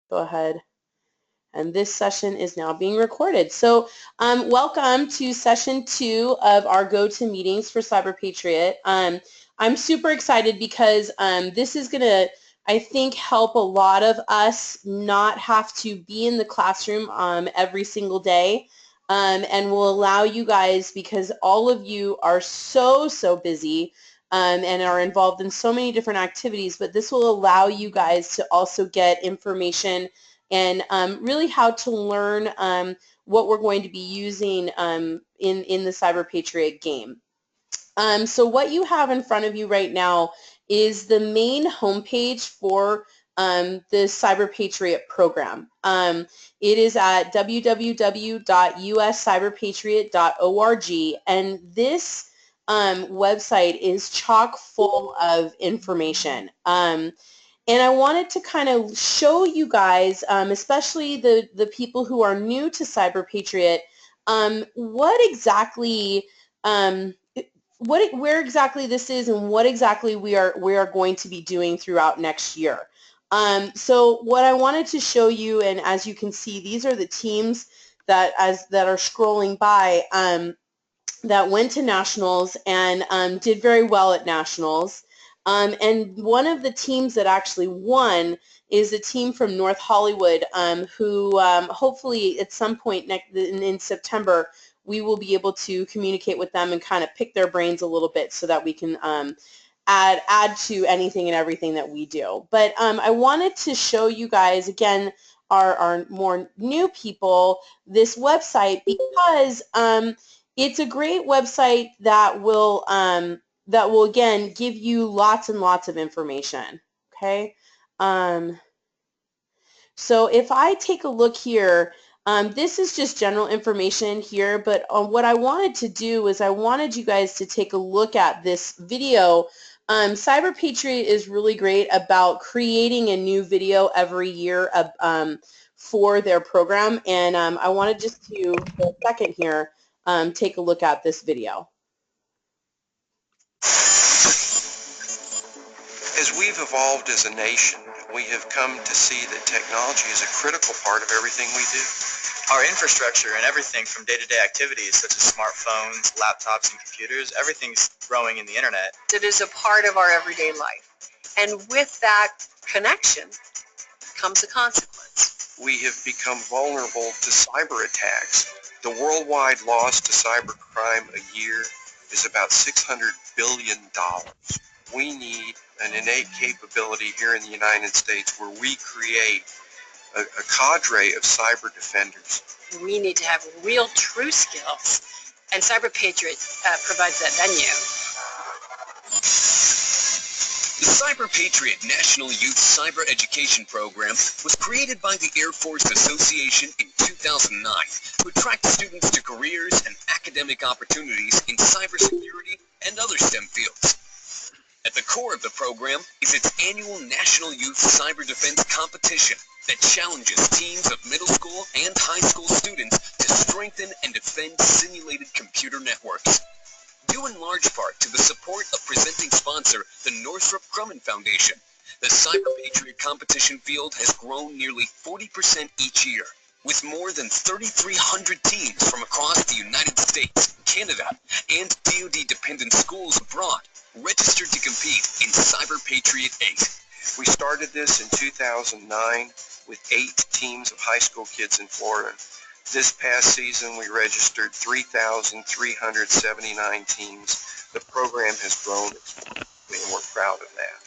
go ahead. And this session is now being recorded. So welcome to session 2 of our GoToMeetings for CyberPatriot. I'm super excited because this is going to, I think, help a lot of us not have to be in the classroom every single day, and will allow you guys, because all of you are so busy and are involved in so many different activities, but this will allow you guys to also get information and really how to learn what we're going to be using in the CyberPatriot game. So what you have in front of you right now is the main homepage for the CyberPatriot program. It is at www.uscyberpatriot.org, and this website is chock full of information. And I wanted to kind of show you guys, especially the people who are new to CyberPatriot, what exactly, where exactly this is and what exactly we are going to be doing throughout next year. So what I wanted to show you, and as you can see, these are the teams that are scrolling by that went to nationals and did very well at nationals. And one of the teams that actually won is a team from North Hollywood who hopefully at some point in September we will be able to communicate with them and kind of pick their brains a little bit so that we can add to anything and everything that we do. But I wanted to show you guys, again, our more new people, this website, because it's a great website that will again give you lots and lots of information. Okay, so if I take a look here, this is just general information here, but what I wanted to do is I wanted you guys to take a look at this video. CyberPatriot is really great about creating a new video every year for their program, and I wanted just to, for a second here, take a look at this video. As we've evolved as a nation, we have come to see that technology is a critical part of everything we do. Our infrastructure and everything from day-to-day activities such as smartphones, laptops, and computers, everything's growing in the internet. It is a part of our everyday life. And with that connection comes a consequence. We have become vulnerable to cyber attacks. The worldwide loss to cybercrime a year is about $600 billion. We need an innate capability here in the United States where we create a cadre of cyber defenders. We need to have real, true skills, and CyberPatriot provides that venue. The CyberPatriot National Youth Cyber Education Program was created by the Air Force Association in 2009 to attract students to careers and academic opportunities in cybersecurity and other STEM fields. At the core of the program is its annual National Youth Cyber Defense Competition that challenges teams of middle school and high school students to strengthen and defend simulated computer networks. Due in large part to the support of presenting sponsor, the Northrop Grumman Foundation, the CyberPatriot competition field has grown nearly 40% each year, with more than 3,300 teams from across the United States, Canada, and DoD-dependent schools abroad registered to compete in CyberPatriot 8. We started this in 2009 with 8 teams of high school kids in Florida. This past season, we registered 3,379 teams. The program has grown exponentially, and we're proud of that.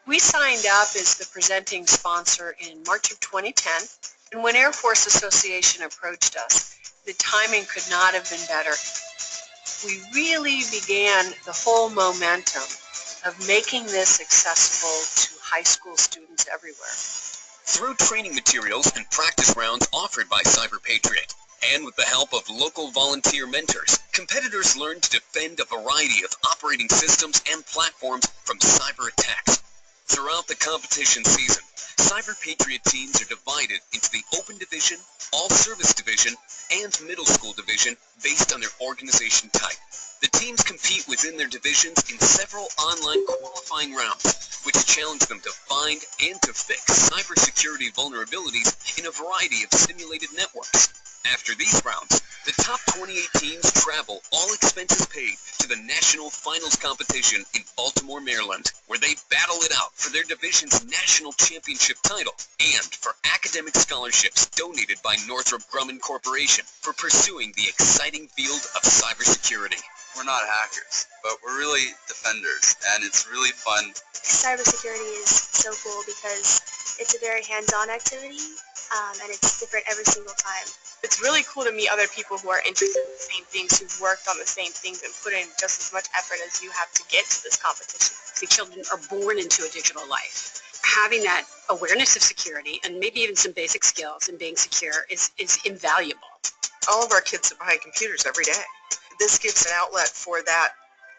We signed up as the presenting sponsor in March of 2010, and when Air Force Association approached us, the timing could not have been better. We really began the whole momentum of making this accessible to high school students everywhere. Through training materials and practice rounds offered by CyberPatriot, and with the help of local volunteer mentors, competitors learn to defend a variety of operating systems and platforms from cyber attacks. Throughout the competition season, CyberPatriot teams are divided into the Open Division, All Service Division, and Middle School Division based on their organization type. The teams compete within their divisions in several online qualifying rounds, which challenge them to find and to fix cybersecurity vulnerabilities in a variety of simulated networks. After these rounds, the top 28 teams travel, all expenses paid, to the national finals competition in Baltimore, Maryland, where they battle it out for their division's national championship title and for academic scholarships donated by Northrop Grumman Corporation for pursuing the exciting field of cybersecurity. We're not hackers, but we're really defenders, and it's really fun. Cybersecurity is so cool because it's a very hands-on activity, and it's different every single time. It's really cool to meet other people who are interested in the same things, who've worked on the same things and put in just as much effort as you have to get to this competition. The children are born into a digital life. Having that awareness of security and maybe even some basic skills in being secure is invaluable. All of our kids sit behind computers every day. This gives an outlet for that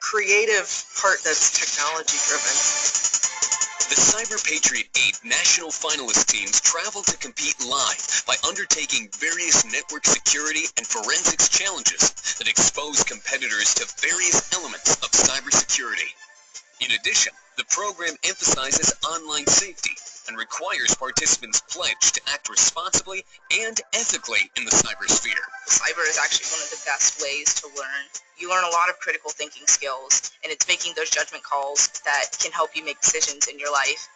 creative part that's technology driven. The CyberPatriot 8 national finalist teams travel to compete live by undertaking various network security and forensics challenges that expose competitors to various elements of cybersecurity. In addition, the program emphasizes online safety and requires participants pledge to act responsibly and ethically in the cybersphere. Cyber is actually one of the best ways to learn. You learn a lot of critical thinking skills, and it's making those judgment calls that can help you make decisions in your life.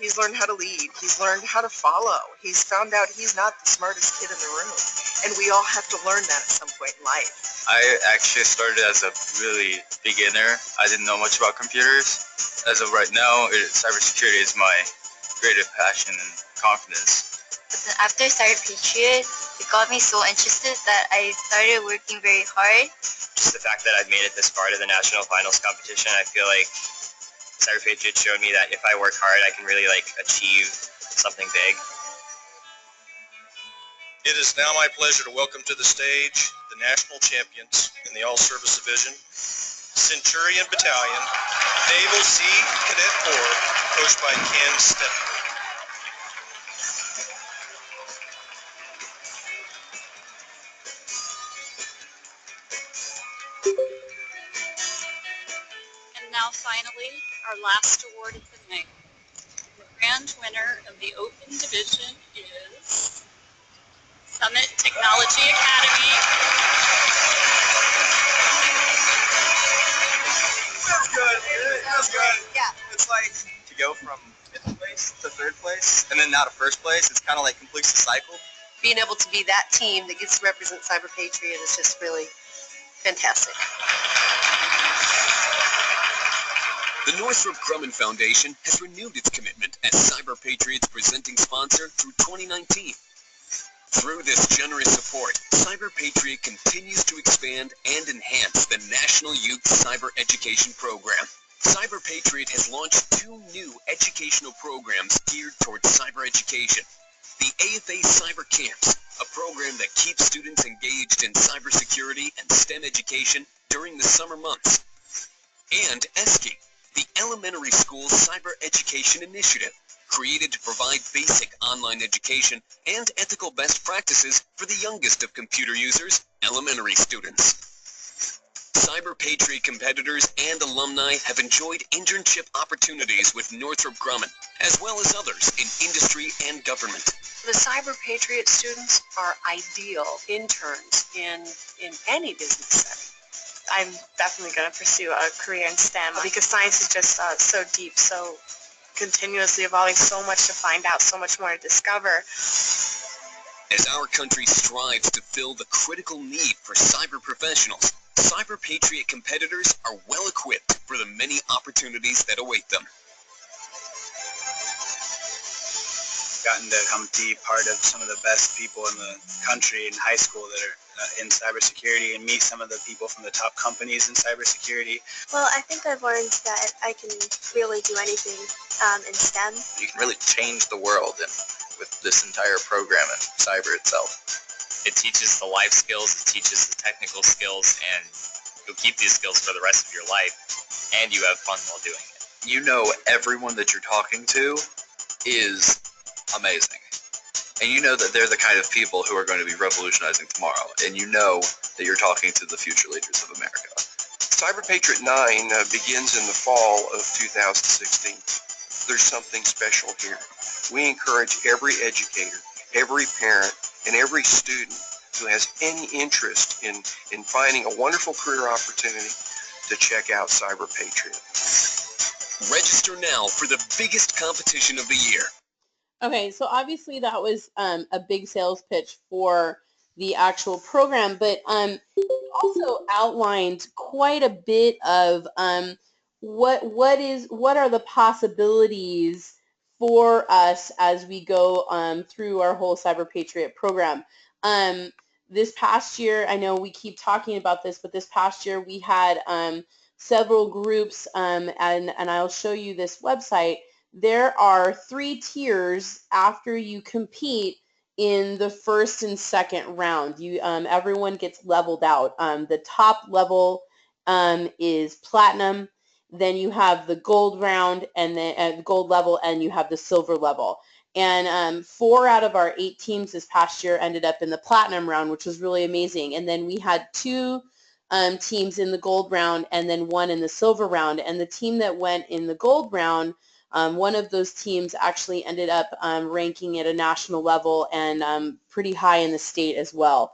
He's learned how to lead. He's learned how to follow. He's found out he's not the smartest kid in the room. And we all have to learn that at some point in life. I actually started as a really beginner. I didn't know much about computers. As of right now, cybersecurity is my greatest passion and confidence. After CyberPatriot, it got me so interested that I started working very hard. Just the fact that I've made it this far to the national finals competition, I feel like CyberPatriot showed me that if I work hard, I can really achieve something big. It is now my pleasure to welcome to the stage the national champions in the All-Service Division, Centurion Battalion, Naval Sea Cadet Corps, coached by Ken Stepper. And now finally, our last award of the night. The grand winner of the Open Division is Summit Technology Academy. Feels good. It feels good. Yeah. It's like to go from 5th place to 3rd place, and then now to 1st place. It's kind of like completes the cycle. Being able to be that team that gets to represent CyberPatriot is just really fantastic. The Northrop Grumman Foundation has renewed its commitment as CyberPatriot's presenting sponsor through 2019. Through this generous support, CyberPatriot continues to expand and enhance the National Youth Cyber Education Program. CyberPatriot has launched 2 new educational programs geared towards cyber education. The AFA Cyber Camps, a program that keeps students engaged in cybersecurity and STEM education during the summer months. And ESKI, the Elementary School Cyber Education Initiative, created to provide basic online education and ethical best practices for the youngest of computer users, elementary students. CyberPatriot competitors and alumni have enjoyed internship opportunities with Northrop Grumman, as well as others in industry and government. The CyberPatriot students are ideal interns in any business setting. I'm definitely going to pursue a career in STEM because science is just so deep, so continuously evolving, so much to find out, so much more to discover. As our country strives to fill the critical need for cyber professionals, CyberPatriot competitors are well equipped for the many opportunities that await them. Gotten to come be part of some of the best people in the country in high school that are in cybersecurity, and meet some of the people from the top companies in cybersecurity. Well, I think I've learned that I can really do anything in STEM. You can really change the world with this entire program and cyber itself. It teaches the life skills, it teaches the technical skills, and you'll keep these skills for the rest of your life, and you have fun while doing it. You know everyone that you're talking to is amazing. And you know that they're the kind of people who are going to be revolutionizing tomorrow. And you know that you're talking to the future leaders of America. CyberPatriot 9 begins in the fall of 2016. There's something special here. We encourage every educator, every parent, and every student who has any interest in finding a wonderful career opportunity to check out CyberPatriot. Register now for the biggest competition of the year. Okay, so obviously that was a big sales pitch for the actual program, but also outlined quite a bit of what are the possibilities for us as we go through our whole Cyber Patriot program. This past year, I know we keep talking about this, but this past year we had several groups, and I'll show you this website. There are 3 tiers after you compete in the first and second round. Everyone gets leveled out. The top level is platinum. Then you have the gold round, and then gold level, and you have the silver level. And 4 out of our 8 teams this past year ended up in the platinum round, which was really amazing. And then we had 2 teams in the gold round, and then 1 in the silver round. And the team that went in the gold round, one of those teams actually ended up ranking at a national level and pretty high in the state as well.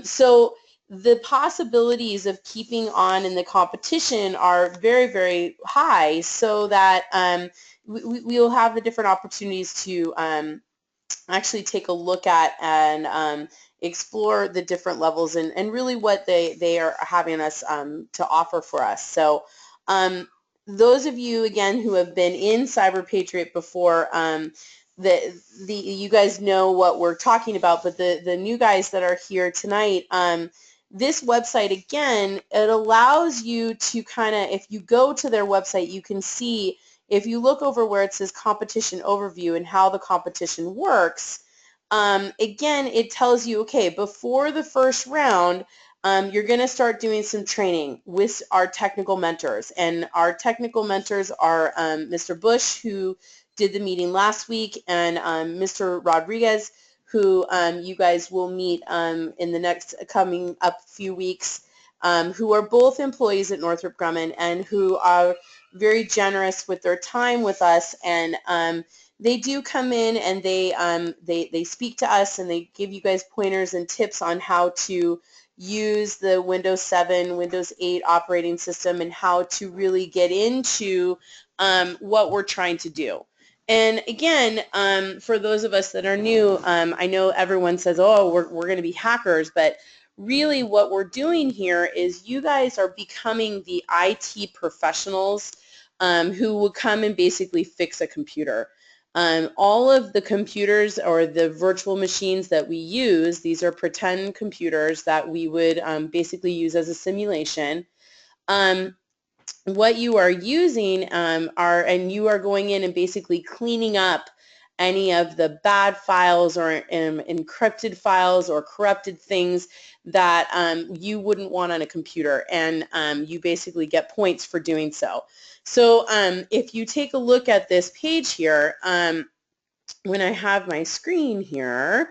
So the possibilities of keeping on in the competition are very, very high, so that we will have the different opportunities to actually take a look at and explore the different levels and really what they are having us to offer for us. So those of you, again, who have been in Cyber Patriot before, you guys know what we're talking about, but the new guys that are here tonight, this website, again, it allows you to kind of, if you go to their website, you can see, if you look over where it says competition overview and how the competition works, again, it tells you, okay, before the first round, you're going to start doing some training with our technical mentors. And our technical mentors are Mr. Bush, who did the meeting last week, and Mr. Rodriguez, who you guys will meet in the next coming up few weeks, who are both employees at Northrop Grumman and who are very generous with their time with us. And they do come in and they speak to us, and they give you guys pointers and tips on how to use the Windows 7, Windows 8 operating system, and how to really get into what we're trying to do. And again, for those of us that are new, I know everyone says, oh, we're going to be hackers, but really what we're doing here is you guys are becoming the IT professionals who will come and basically fix a computer. All of the computers or the virtual machines that we use, these are pretend computers that we would basically use as a simulation. What you are using and you are going in and basically cleaning up any of the bad files or encrypted files or corrupted things that you wouldn't want on a computer, and you basically get points for doing so. So if you take a look at this page here, when I have my screen here,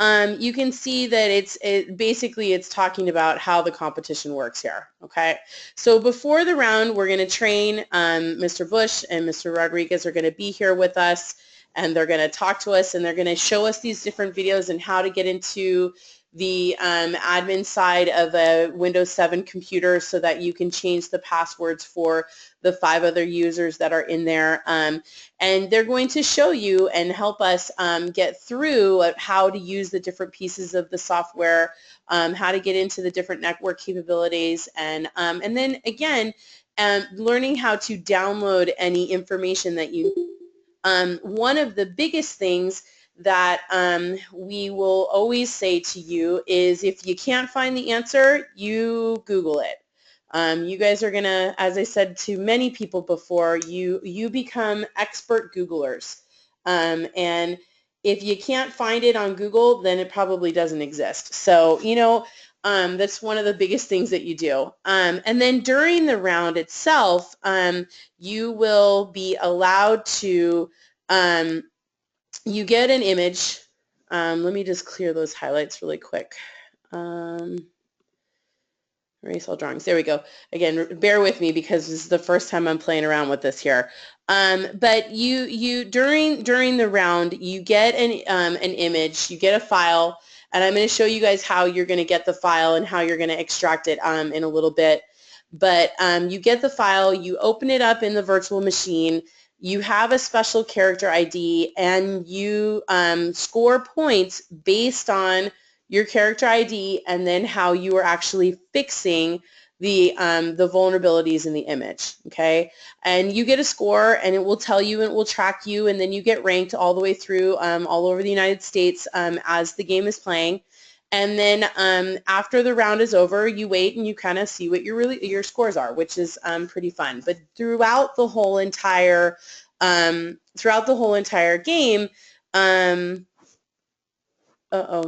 you can see that basically it's talking about how the competition works here. Okay, so before the round, we're going to train. Mr. Bush and Mr. Rodriguez are going to be here with us, and they're going to talk to us, and they're going to show us these different videos and how to get into the admin side of a Windows 7 computer so that you can change the passwords for the 5 other users that are in there. And they're going to show you and help us get through how to use the different pieces of the software, how to get into the different network capabilities, and then again, learning how to download any information that you need. One of the biggest things that we will always say to you is, if you can't find the answer, you Google it. You guys are going to, as I said to many people before, you become expert Googlers. And if you can't find it on Google, then it probably doesn't exist. So, that's one of the biggest things that you do. And then during the round itself, you will be allowed to, you get an image. Let me just clear those highlights really quick. All Erase all drawings. There we go. Again, bear with me because this is the first time I'm playing around with this here. But you during the round, you get an image, you get a file, and I'm going to show you guys how you're going to get the file and how you're going to extract it in a little bit. But you get the file, you open it up in the virtual machine, you have a special character ID, and you score points based on your character ID and then how you are actually fixing the vulnerabilities in the image, okay? And you get a score, and it will tell you and it will track you, and then you get ranked all the way through all over the United States as the game is playing. And then after the round is over, you wait and you kind of see what your scores are, which is pretty fun. But throughout the whole entire game,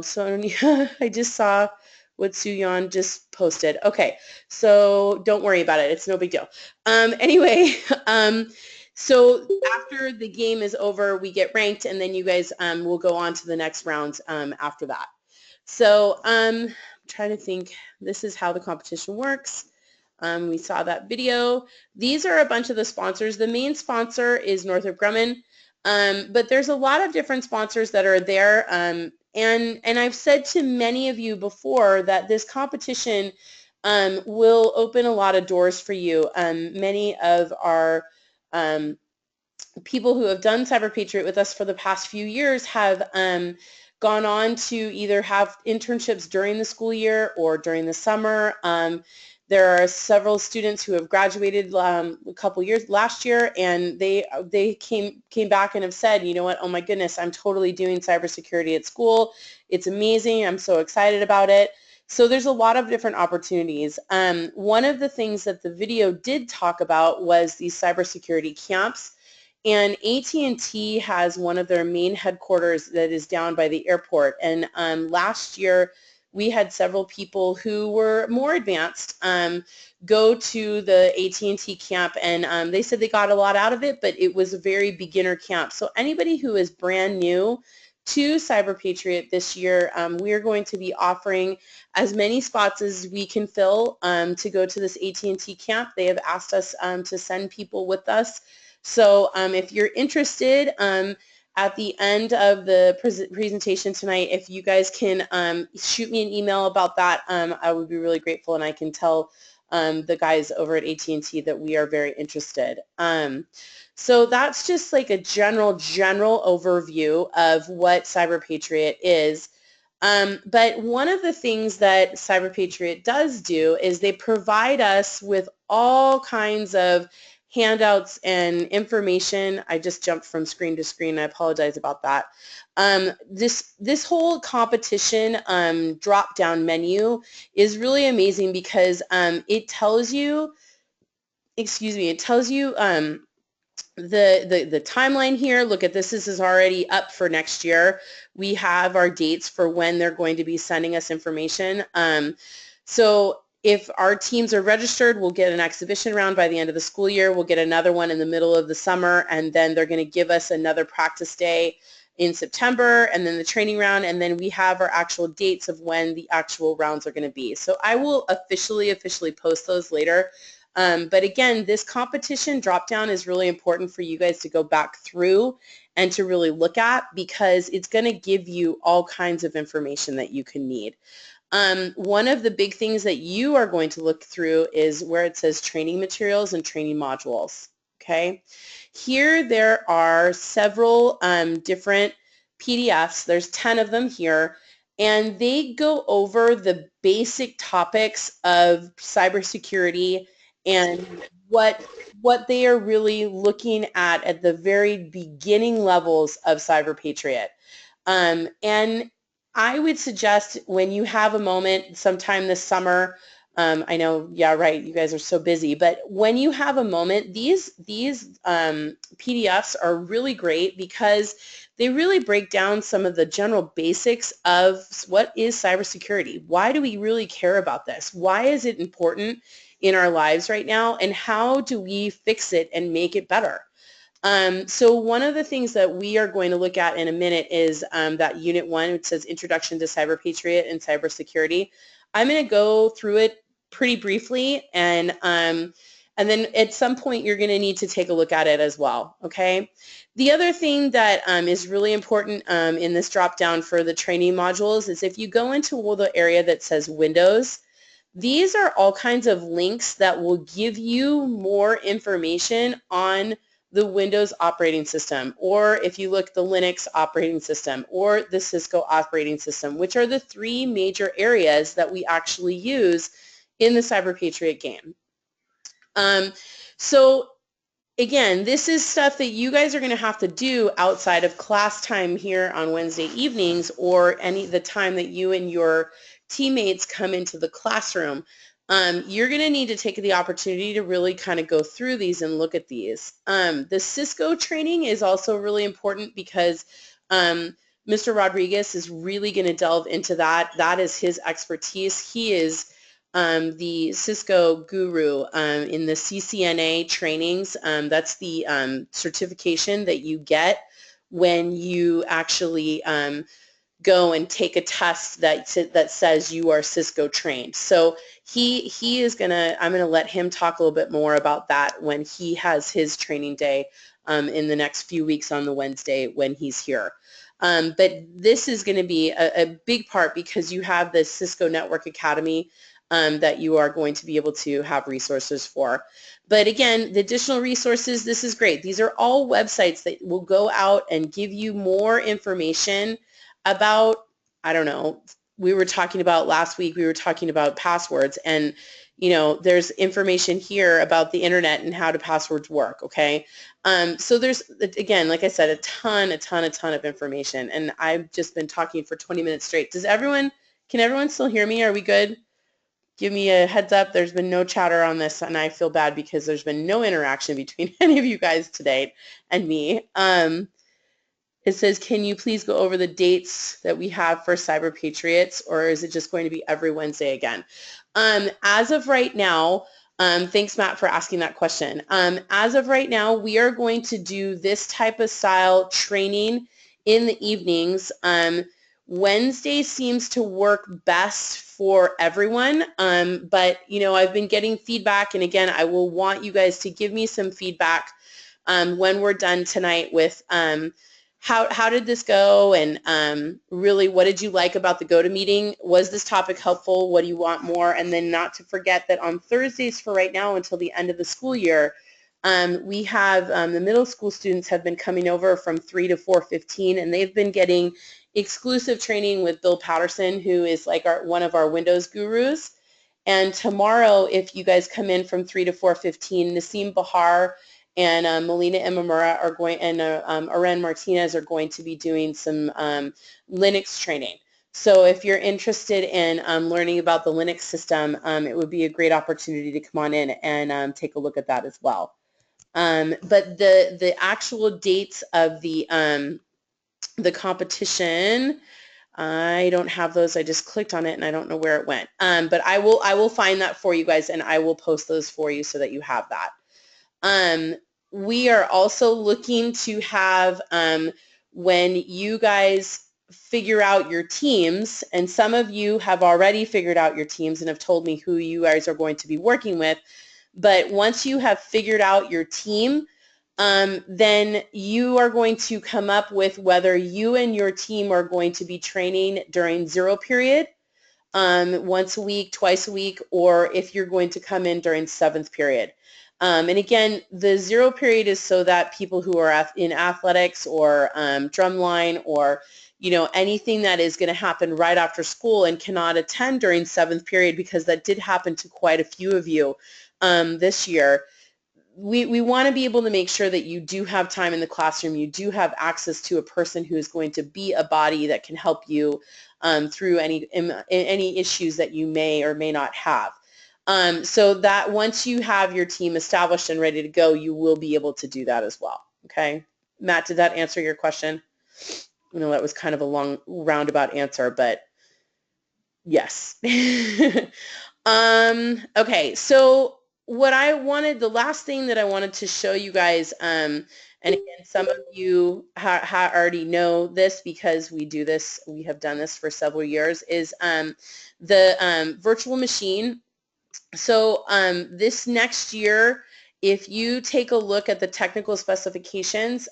so I just saw what Suyeon just posted. Okay, so don't worry about it. It's no big deal. Anyway, so after the game is over, we get ranked, and then you guys will go on to the next round after that. So I'm trying to think. This is how the competition works. We saw that video. These are a bunch of the sponsors. The main sponsor is Northrop Grumman, but there's a lot of different sponsors that are there. And I've said to many of you before that this competition will open a lot of doors for you. Many of our people who have done CyberPatriot with us for the past few years have gone on to either have internships during the school year or during the summer. There are several students who have graduated a couple years last year, and they came back and have said, you know what, oh my goodness, I'm totally doing cybersecurity at school. It's amazing. I'm so excited about it. So there's a lot of different opportunities. One of the things that the video did talk about was these cybersecurity camps. And AT&T has one of their main headquarters that is down by the airport. And last year, we had several people who were more advanced go to the AT&T camp, and they said they got a lot out of it, but it was a very beginner camp. So anybody who is brand new to CyberPatriot this year, we are going to be offering as many spots as we can fill to go to this AT&T camp. They have asked us to send people with us. So if you're interested, at the end of the presentation tonight, if you guys can shoot me an email about that, I would be really grateful, and I can tell the guys over at AT&T that we are very interested. So that's just like a general overview of what CyberPatriot is. But one of the things that CyberPatriot does do is they provide us with all kinds of handouts and information. I just jumped from screen to screen. I apologize about that. This whole competition drop-down menu is really amazing because it tells you, it tells you the timeline here. Look at this. This is already up for next year. We have our dates for when they're going to be sending us information. So if our teams are registered, we'll get an exhibition round by the end of the school year. We'll get another one in the middle of the summer, and then they're going to give us another practice day in September, and then the training round, and then we have our actual dates of when the actual rounds are going to be. So I will officially post those later. But again, this competition drop-down is really important for you guys to go back through and to really look at, because it's going to give you all kinds of information that you can need. One of the big things that you are going to look through is where it says training materials and training modules. Okay, here there are several different PDFs. There's 10 of them here, and they go over the basic topics of cybersecurity and what they are really looking at the very beginning levels of CyberPatriot. And I would suggest when you have a moment sometime this summer, I know, yeah, right, you guys are so busy, but when you have a moment, these PDFs are really great because they really break down some of the general basics of what is cybersecurity. Why do we really care about this? Why is it important in our lives right now? And how do we fix it and make it better? So one of the things that we are going to look at in a minute is that Unit 1, which says Introduction to CyberPatriot and Cybersecurity. I'm going to go through it pretty briefly, and then at some point you're going to need to take a look at it as well, okay? The other thing that is really important in this drop down for the training modules is if you go into the area that says Windows, these are all kinds of links that will give you more information on the Windows operating system, or if you look, the Linux operating system, or the Cisco operating system, which are the three major areas that we actually use in the CyberPatriot game. So again, this is stuff that you guys are going to have to do outside of class time here on Wednesday evenings, or the time that you and your teammates come into the classroom. You're going to need to take the opportunity to really kind of go through these and look at these. The Cisco training is also really important because Mr. Rodriguez is really going to delve into that. That is his expertise. He is the Cisco guru in the CCNA trainings. That's the certification that you get when you actually go and take a test that says you are Cisco trained. So he is I'm gonna let him talk a little bit more about that when he has his training day in the next few weeks on the Wednesday when he's here. But this is going to be a big part because you have the Cisco Network Academy that you are going to be able to have resources for. But again, the additional resources, this is great. These are all websites that will go out and give you more information about, I don't know, we were talking about last week, we were talking about passwords, and you know, there's information here about the internet and how do passwords work, okay? So there's, again, like I said, a ton of information, and I've just been talking for 20 minutes straight. Can everyone still hear me? Are we good? Give me a heads up. There's been no chatter on this, and I feel bad because there's been no interaction between any of you guys today and me. It says, can you please go over the dates that we have for Cyber Patriots, or is it just going to be every Wednesday again? As of right now, thanks, Matt, for asking that question. As of right now, we are going to do this type of style training in the evenings. Wednesday seems to work best for everyone, but you know, I've been getting feedback, and again, I will want you guys to give me some feedback when we're done tonight with how did this go, and really, what did you like about the GoToMeeting? Was this topic helpful? What do you want more? And then not to forget that on Thursdays for right now until the end of the school year, we have the middle school students have been coming over from 3 to 4:15, and they've been getting exclusive training with Bill Patterson, who is like one of our Windows gurus. And tomorrow, if you guys come in from 3 to 4:15, Naseem Bahar and Melina Imamura are going, and Aren Martinez are going to be doing some Linux training. So if you're interested in learning about the Linux system, it would be a great opportunity to come on in and take a look at that as well. But the actual dates of the competition, I don't have those. I just clicked on it and I don't know where it went. But I will find that for you guys, and I will post those for you so that you have that. We are also looking to have, when you guys figure out your teams, and some of you have already figured out your teams and have told me who you guys are going to be working with, but once you have figured out your team, then you are going to come up with whether you and your team are going to be training during zero period, once a week, twice a week, or if you're going to come in during seventh period. And again, the zero period is so that people who are in athletics or drumline or you know, anything that is going to happen right after school and cannot attend during seventh period, because that did happen to quite a few of you this year. We want to be able to make sure that you do have time in the classroom, you do have access to a person who is going to be a body that can help you through any issues that you may or may not have. So that once you have your team established and ready to go, you will be able to do that as well. Okay, Matt, did that answer your question? I know that was kind of a long roundabout answer, but yes. Okay, so what I wanted, the last thing that I wanted to show you guys, and again, some of you already know this because we do this, we have done this for several years, is the virtual machine So this next year, if you take a look at the technical specifications,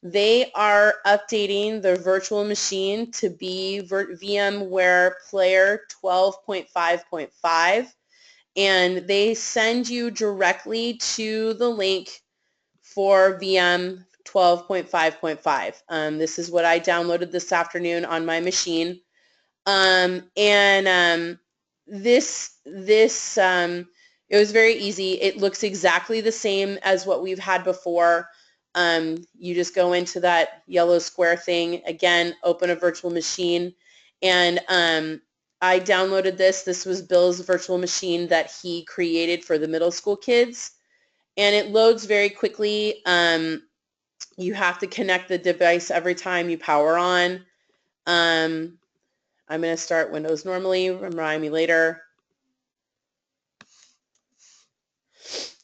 they are updating the virtual machine to be VMware Player 12.5.5, and they send you directly to the link for VM 12.5.5. This is what I downloaded this afternoon on my machine. It was very easy. It looks exactly the same as what we've had before. You just go into that yellow square thing, again, open a virtual machine, and I downloaded this. This was Bill's virtual machine that he created for the middle school kids, and it loads very quickly. You have to connect the device every time you power on. I'm going to start Windows normally, remind me later.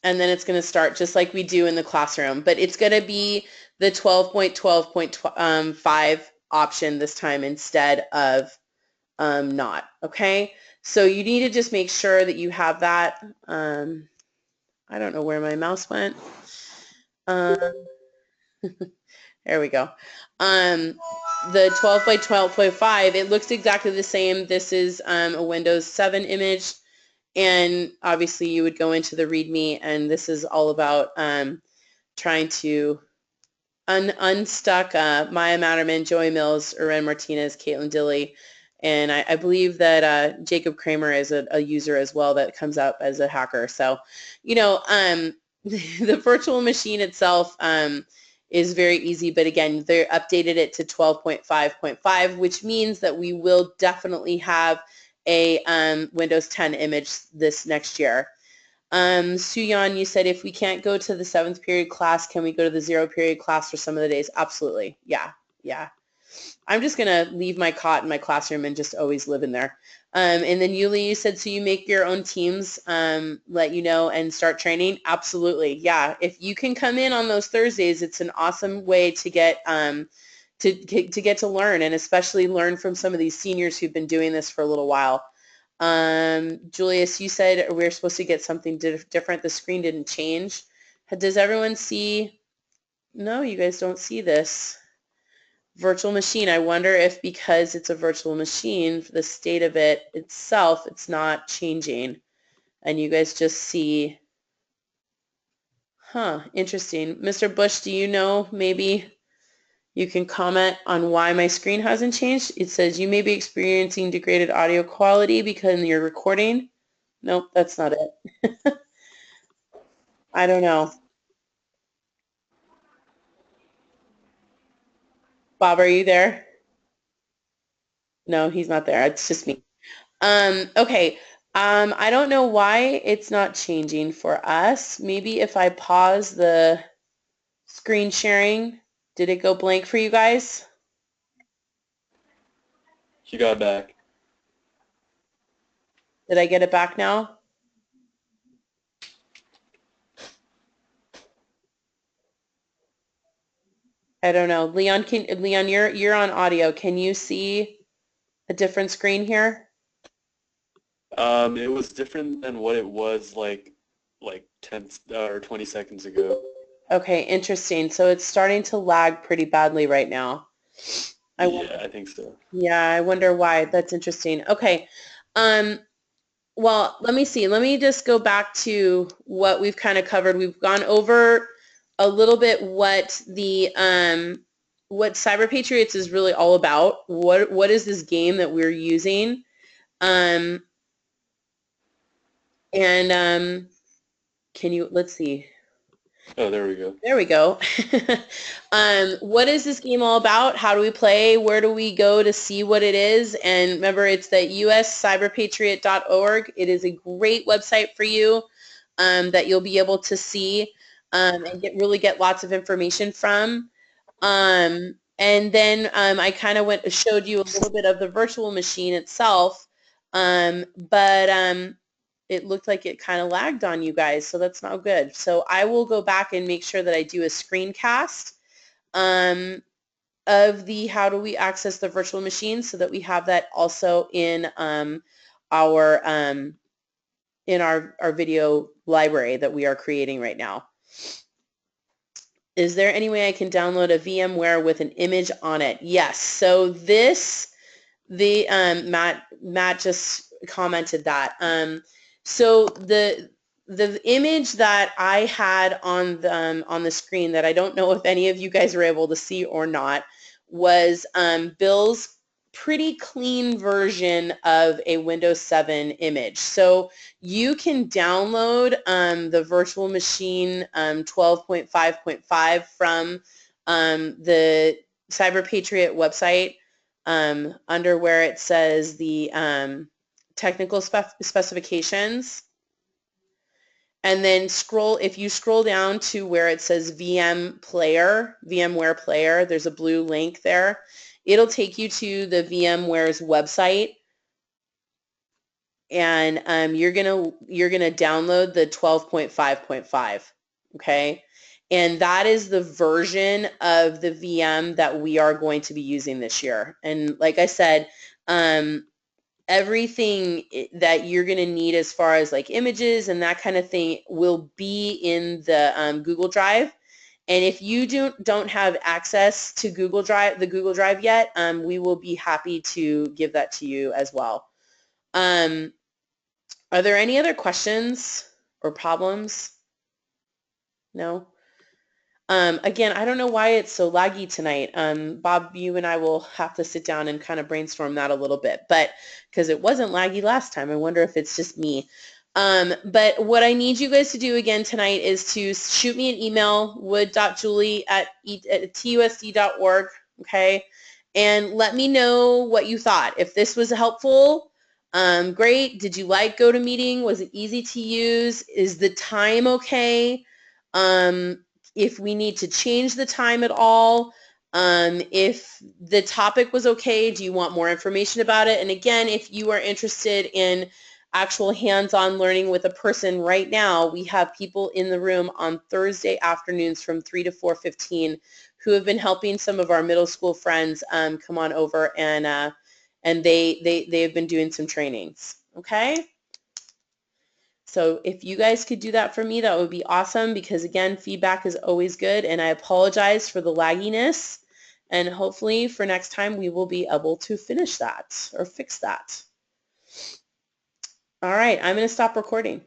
And then it's going to start just like we do in the classroom. But it's going to be the 12.12.5 option this time instead of not. Okay? So you need to just make sure that you have that. I don't know where my mouse went. There we go. The 12.12.5, it looks exactly the same. This is a Windows 7 image. And obviously you would go into the README, and this is all about trying to unstuck Maya Matterman, Joey Mills, Uren Martinez, Caitlin Dilley, and I believe that Jacob Kramer is a user as well that comes up as a hacker. So, you know, the virtual machine itself is very easy, but again, they updated it to 12.5.5, which means that we will definitely have a Windows 10 image this next year. Suyan, you said if we can't go to the 7th period class, can we go to the 0 period class for some of the days? Absolutely. Yeah. I'm just going to leave my cot in my classroom and just always live in there. And then Yuli, you said, so you make your own teams, let you know, and start training? Absolutely. Yeah. If you can come in on those Thursdays, it's an awesome way to get to learn, and especially learn from some of these seniors who've been doing this for a little while. Julius, you said we're supposed to get something different. The screen didn't change. Does everyone see? No, you guys don't see this. Virtual machine. I wonder if because it's a virtual machine, the state of it itself, it's not changing. And you guys just see, interesting. Mr. Bush, do you know, maybe you can comment on why my screen hasn't changed? It says you may be experiencing degraded audio quality because you're recording. Nope, that's not it. I don't know. Bob, are you there? No, he's not there. It's just me. Okay. I don't know why it's not changing for us. Maybe if I pause the screen sharing, did it go blank for you guys? She got it back. Did I get it back now? I don't know. Leon, you're on audio. Can you see a different screen here? It was different than what it was like 10 or 20 seconds ago. Okay, interesting. So it's starting to lag pretty badly right now. I think so. Yeah, I wonder why. That's interesting. Okay. Well, let me see. Let me just go back to what we've kind of covered. We've gone over a little bit what the what Cyber Patriots is really all about. What is this game that we're using? And can you, let's see. Oh, there we go. There we go. What is this game all about? How do we play? Where do we go to see what it is? And remember, it's the uscyberpatriot.org. It is a great website for you that you'll be able to see and really get lots of information from. And then I kind of showed you a little bit of the virtual machine itself, but it looked like it kind of lagged on you guys, so that's not good. So I will go back and make sure that I do a screencast of the how do we access the virtual machine so that we have that also in our in our video library that we are creating right now. Is there any way I can download a VMware with an image on it? Yes. So this, Matt just commented that. So the image that I had on the screen that I don't know if any of you guys were able to see or not was Bill's pretty clean version of a Windows 7 image. So you can download the virtual machine 12.5.5 from the CyberPatriot website under where it says the technical specifications. And then if you scroll down to where it says VMware Player, there's a blue link there. It'll take you to the VMware's website, and you're gonna download the 12.5.5, okay? And that is the version of the VM that we are going to be using this year. And like I said, everything that you're going to need as far as like images and that kind of thing will be in the Google Drive. And if you don't have access to Google Drive, the Google Drive yet, we will be happy to give that to you as well. Are there any other questions or problems? No? Again, I don't know why it's so laggy tonight. Bob, you and I will have to sit down and kind of brainstorm that a little bit, but because it wasn't laggy last time, I wonder if it's just me. But what I need you guys to do again tonight is to shoot me an email, wood.julie@tusd.org, okay? And let me know what you thought. If this was helpful, great. Did you like GoToMeeting? Was it easy to use? Is the time okay? If we need to change the time at all, if the topic was okay, do you want more information about it? And again, if you are interested in actual hands-on learning with a person right now, we have people in the room on Thursday afternoons from 3 to 4:15 who have been helping some of our middle school friends come on over, and they have been doing some trainings, okay? So if you guys could do that for me, that would be awesome, because again, feedback is always good, and I apologize for the lagginess, and hopefully for next time we will be able to finish that or fix that. All right, I'm going to stop recording.